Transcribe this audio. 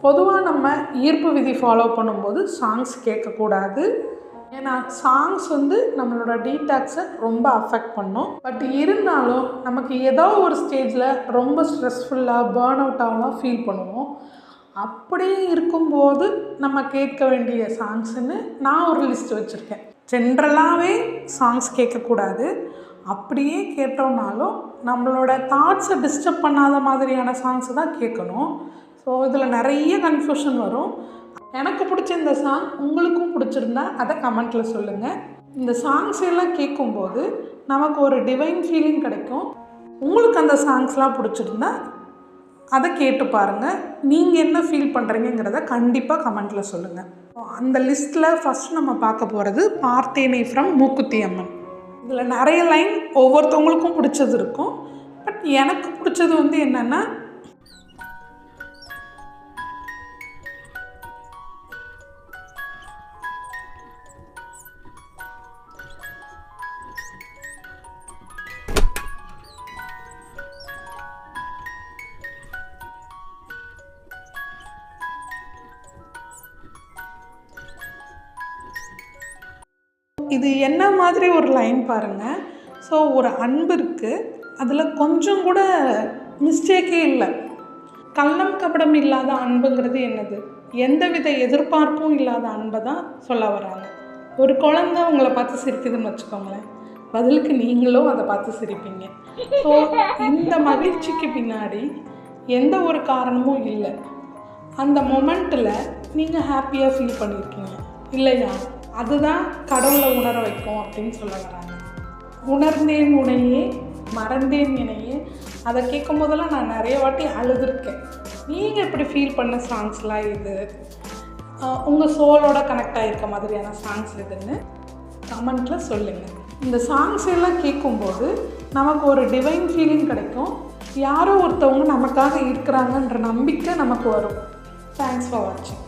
பொதுவாக நம்ம ஈர்ப்பு விதி ஃபாலோ பண்ணும்போது சாங்ஸ் கேட்கக்கூடாது. ஏன்னா சாங்ஸ் நம்மளோட டீடாக்ஸை ரொம்ப அஃபெக்ட் பண்ணும். பட் இருந்தாலும் நமக்கு ஏதோ ஒரு ஸ்டேஜில் ரொம்ப ஸ்ட்ரெஸ்ஃபுல்லாக பேர்ன் அவுட் ஆகலாம் ஃபீல் பண்ணுவோம். அப்படியே இருக்கும்போது நம்ம கேட்க வேண்டிய சாங்ஸ்ன்னு நான் ஒரு லிஸ்ட் வச்சுருக்கேன். ஜென்ரலாகவே சாங்ஸ் கேட்கக்கூடாது. அப்படியே கேட்டோம்னாலும் நம்மளோட தாட்ஸை டிஸ்டர்ப் பண்ணாத மாதிரியான சாங்ஸை தான் கேட்கணும். ஸோ இதில் நிறைய கன்ஃபியூஷன் வரும். எனக்கு பிடிச்ச இந்த சாங் உங்களுக்கும் பிடிச்சிருந்தா அதை கமெண்ட்டில் சொல்லுங்கள். இந்த சாங்ஸ் எல்லாம் கேட்கும்போது நமக்கு ஒரு டிவைன் ஃபீலிங் கிடைக்கும். உங்களுக்கு அந்த சாங்ஸ்லாம் பிடிச்சிருந்தா அதை கேட்டு பாருங்கள். நீங்கள் என்ன ஃபீல் பண்ணுறீங்கிறத கண்டிப்பாக கமெண்ட்டில் சொல்லுங்கள். அந்த லிஸ்ட்டில் ஃபஸ்ட் நம்ம பார்க்க போகிறது பார்த்தேனே ஃப்ரம் மூக்குத்தி அம்மன். இதில் நிறைய லைன் ஒவ்வொருத்தவங்களுக்கும் பிடிச்சது இருக்கும். பட் எனக்கு பிடிச்சது என்னென்னா, இது என்ன மாதிரி ஒரு லைன் பாருங்கள். ஸோ ஒரு அன்பு இருக்குது, அதில் கொஞ்சம் கூட மிஸ்டேக்கே இல்லை. கள்ளம் கபடம் இல்லாத அன்புங்கிறது என்னது? எந்தவித எதிர்பார்ப்பும் இல்லாத அன்பை தான் சொல்ல வராங்க. ஒரு குழந்தை உங்களை பார்த்து சிரிக்குதுன்னு வச்சுக்கோங்களேன், பதிலுக்கு நீங்களும் அதை பார்த்து சிரிப்பீங்க. ஸோ இந்த மகிழ்ச்சிக்கு பின்னாடி எந்த ஒரு காரணமும் இல்லை. அந்த மொமெண்ட்டில் நீங்கள் ஹாப்பியாக ஃபீல் பண்ணியிருக்கீங்க இல்லையா? அதுதான் கடவுளை உணர வைக்கும் அப்படின்னு சொல்ல வராங்க. உணர்ந்தேன் உனையே மறந்தேன் இணையே, அதை கேட்கும் போதெல்லாம் நான் நிறைய வாட்டி அழுதுருக்கேன். நீங்கள் எப்படி ஃபீல் பண்ண சாங்ஸ்லாம் இது? உங்கள் சோலோட கனெக்ட் ஆகிருக்க மாதிரியான சாங்ஸ் இதுன்னு கமெண்ட்டில் சொல்லுங்கள். இந்த சாங்ஸ் எல்லாம் கேட்கும்போது நமக்கு ஒரு டிவைன் ஃபீலிங் கிடைக்கும். யாரோ ஒருத்தவங்க நமக்காக இருக்கிறாங்கன்ற நம்பிக்கை நமக்கு வரும். தேங்க்ஸ் ஃபார் வாட்சிங்.